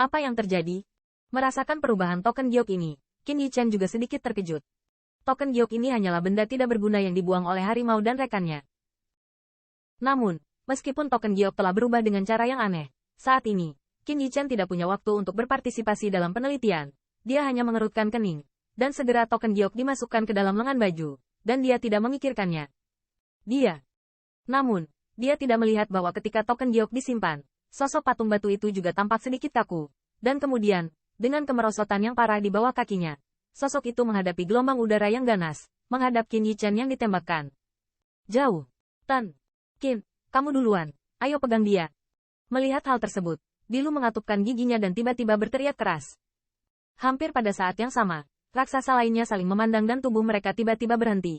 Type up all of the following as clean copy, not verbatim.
Apa yang terjadi? Merasakan perubahan token giok ini, Qin Yichen juga sedikit terkejut. Token giok ini hanyalah benda tidak berguna yang dibuang oleh harimau dan rekannya. Namun, meskipun token giok telah berubah dengan cara yang aneh, saat ini, Qin Yichen tidak punya waktu untuk berpartisipasi dalam penelitian. Dia hanya mengerutkan kening, dan segera token giok dimasukkan ke dalam lengan baju, dan dia tidak memikirkannya. Namun, dia tidak melihat bahwa ketika token giok disimpan, sosok patung batu itu juga tampak sedikit kaku. Dan kemudian, dengan kemerosotan yang parah di bawah kakinya, sosok itu menghadapi gelombang udara yang ganas, menghadap Qin Yichen yang ditembakkan. Jauh. Tan. Qin, kamu duluan. Ayo pegang dia. Melihat hal tersebut, Dilu mengatupkan giginya dan tiba-tiba berteriak keras. Hampir pada saat yang sama, raksasa lainnya saling memandang dan tubuh mereka tiba-tiba berhenti.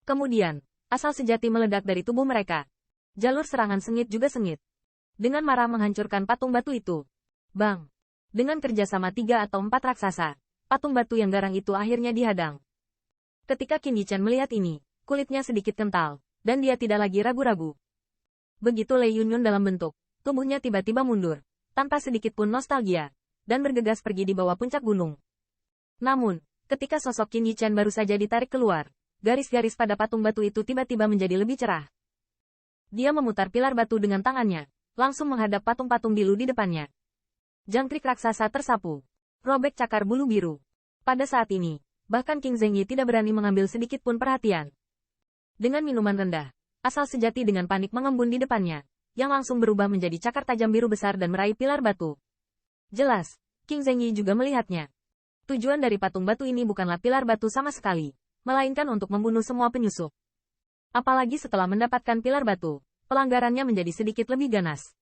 Kemudian, asal sejati meledak dari tubuh mereka. Jalur serangan sengit juga sengit. Dengan marah menghancurkan patung batu itu. Bang! Dengan kerjasama 3 atau 4 raksasa, patung batu yang garang itu akhirnya dihadang. Ketika Qin Yichen melihat ini, kulitnya sedikit kental, dan dia tidak lagi ragu-ragu. Begitu Lei Yunyun dalam bentuk, tubuhnya tiba-tiba mundur, tanpa sedikit pun nostalgia, dan bergegas pergi di bawah puncak gunung. Namun, ketika sosok Qin Yichen baru saja ditarik keluar, garis-garis pada patung batu itu tiba-tiba menjadi lebih cerah. Dia memutar pilar batu dengan tangannya, langsung menghadap patung-patung Dilu di depannya. Jangkrik raksasa tersapu. Robek cakar bulu biru. Pada saat ini, bahkan King Zhengyi tidak berani mengambil sedikit pun perhatian. Dengan minuman rendah, asal sejati dengan panik mengembun di depannya, yang langsung berubah menjadi cakar tajam biru besar dan meraih pilar batu. Jelas, King Zhengyi juga melihatnya. Tujuan dari patung batu ini bukanlah pilar batu sama sekali, melainkan untuk membunuh semua penyusup. Apalagi setelah mendapatkan pilar batu, pelanggarannya menjadi sedikit lebih ganas.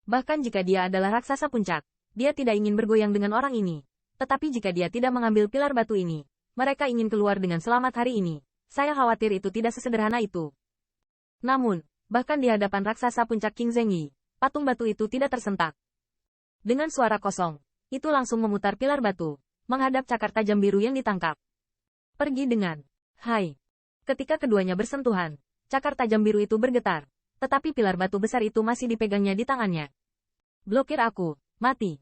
Bahkan jika dia adalah raksasa puncak, dia tidak ingin bergoyang dengan orang ini. Tetapi jika dia tidak mengambil pilar batu ini, mereka ingin keluar dengan selamat hari ini. Saya khawatir itu tidak sesederhana itu. Namun, bahkan di hadapan raksasa puncak King Zhengyi, patung batu itu tidak tersentak. Dengan suara kosong, itu langsung memutar pilar batu, menghadap cakar tajam biru yang ditangkap. Pergi dengan, hai. Ketika keduanya bersentuhan, cakar tajam biru itu bergetar, tetapi pilar batu besar itu masih dipegangnya di tangannya. Blokir aku, mati.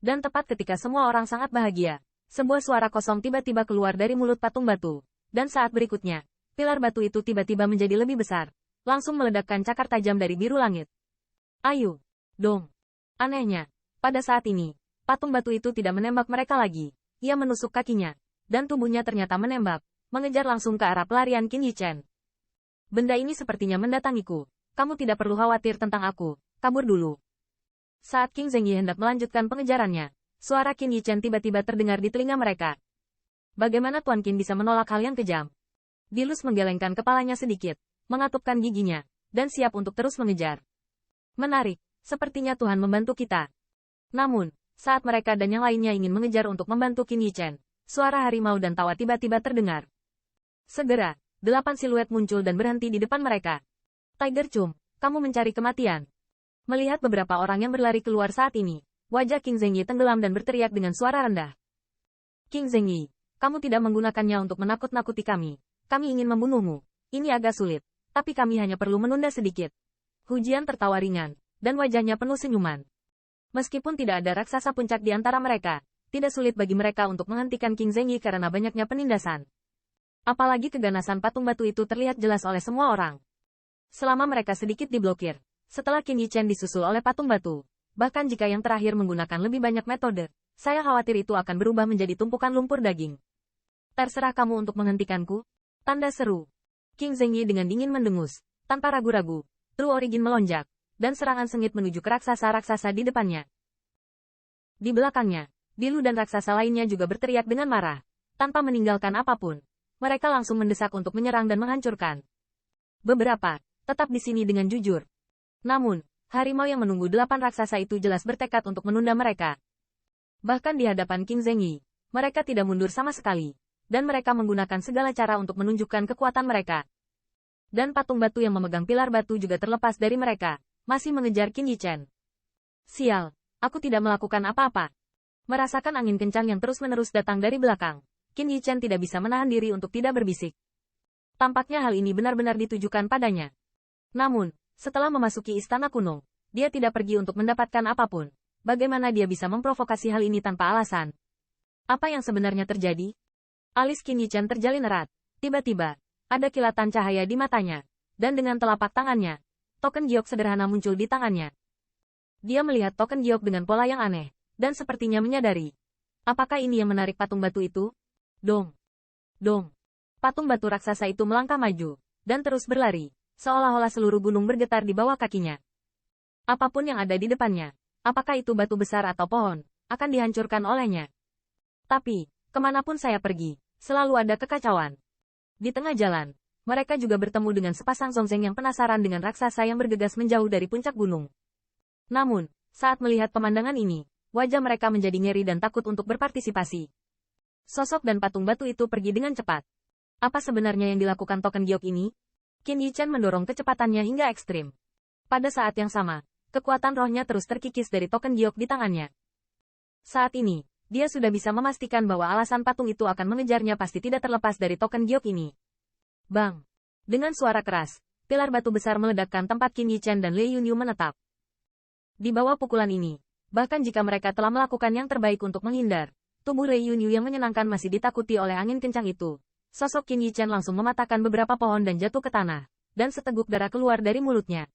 Dan tepat ketika semua orang sangat bahagia, sebuah suara kosong tiba-tiba keluar dari mulut patung batu, dan saat berikutnya, pilar batu itu tiba-tiba menjadi lebih besar, langsung meledakkan cakar tajam dari biru langit. Ayo, dong. Anehnya, pada saat ini, patung batu itu tidak menembak mereka lagi. Ia menusuk kakinya, dan tubuhnya ternyata menembak, mengejar langsung ke arah pelarian Qin Yichen. Benda ini sepertinya mendatangiku. Kamu tidak perlu khawatir tentang aku, kabur dulu. Saat King Zhengyi hendak melanjutkan pengejarannya, suara Qin Yichen tiba-tiba terdengar di telinga mereka. Bagaimana Tuan Qin bisa menolak hal yang kejam? Dilus menggelengkan kepalanya sedikit, mengatupkan giginya, dan siap untuk terus mengejar. Menarik, sepertinya Tuhan membantu kita. Namun, saat mereka dan yang lainnya ingin mengejar untuk membantu Qin Yichen, suara harimau dan tawa tiba-tiba terdengar. Segera, 8 siluet muncul dan berhenti di depan mereka. Tiger Chum, kamu mencari kematian. Melihat beberapa orang yang berlari keluar saat ini, wajah King Zhengyi tenggelam dan berteriak dengan suara rendah. King Zhengyi, kamu tidak menggunakannya untuk menakut-nakuti kami. Kami ingin membunuhmu. Ini agak sulit, tapi kami hanya perlu menunda sedikit. Hujian tertawa ringan, dan wajahnya penuh senyuman. Meskipun tidak ada raksasa puncak di antara mereka, tidak sulit bagi mereka untuk menghentikan King Zhengyi karena banyaknya penindasan. Apalagi keganasan patung batu itu terlihat jelas oleh semua orang. Selama mereka sedikit diblokir, setelah Qin Yichen disusul oleh patung batu, bahkan jika yang terakhir menggunakan lebih banyak metode, saya khawatir itu akan berubah menjadi tumpukan lumpur daging. Terserah kamu untuk menghentikanku. Tanda seru. King Zhengyi dengan dingin mendengus, tanpa ragu-ragu. True Origin melonjak, dan serangan sengit menuju ke raksasa-raksasa di depannya. Di belakangnya, Dilu dan raksasa lainnya juga berteriak dengan marah. Tanpa meninggalkan apapun, mereka langsung mendesak untuk menyerang dan menghancurkan. Beberapa, tetap di sini dengan jujur. Namun, harimau yang menunggu 8 raksasa itu jelas bertekad untuk menunda mereka. Bahkan di hadapan King Zhengyi, mereka tidak mundur sama sekali. Dan mereka menggunakan segala cara untuk menunjukkan kekuatan mereka. Dan patung batu yang memegang pilar batu juga terlepas dari mereka, masih mengejar Qin Yichen. Sial, aku tidak melakukan apa-apa. Merasakan angin kencang yang terus-menerus datang dari belakang, Qin Yichen tidak bisa menahan diri untuk tidak berbisik. Tampaknya hal ini benar-benar ditujukan padanya. Namun, setelah memasuki istana kuno, dia tidak pergi untuk mendapatkan apapun. Bagaimana dia bisa memprovokasi hal ini tanpa alasan? Apa yang sebenarnya terjadi? Alis Qin Yichen terjalin erat. Tiba-tiba, ada kilatan cahaya di matanya. Dan dengan telapak tangannya, token giok sederhana muncul di tangannya. Dia melihat token giok dengan pola yang aneh, dan sepertinya menyadari. Apakah ini yang menarik patung batu itu? Dong. Dong. Patung batu raksasa itu melangkah maju, dan terus berlari, seolah-olah seluruh gunung bergetar di bawah kakinya. Apapun yang ada di depannya, apakah itu batu besar atau pohon, akan dihancurkan olehnya. Tapi, kemanapun saya pergi, selalu ada kekacauan. Di tengah jalan, mereka juga bertemu dengan sepasang Songzeng yang penasaran dengan raksasa yang bergegas menjauh dari puncak gunung. Namun, saat melihat pemandangan ini, wajah mereka menjadi ngeri dan takut untuk berpartisipasi. Sosok dan patung batu itu pergi dengan cepat. Apa sebenarnya yang dilakukan token giok ini? Qin Yichen mendorong kecepatannya hingga ekstrim. Pada saat yang sama, kekuatan rohnya terus terkikis dari token giok di tangannya. Saat ini, dia sudah bisa memastikan bahwa alasan patung itu akan mengejarnya pasti tidak terlepas dari token giok ini. Bang! Dengan suara keras, pilar batu besar meledakkan tempat Qin Yichen dan Lei Yunyu menetap. Di bawah pukulan ini, bahkan jika mereka telah melakukan yang terbaik untuk menghindar, tubuh Lei Yunyu yang menyenangkan masih ditakuti oleh angin kencang itu. Sosok Qin Yichen langsung mematahkan beberapa pohon dan jatuh ke tanah, dan seteguk darah keluar dari mulutnya.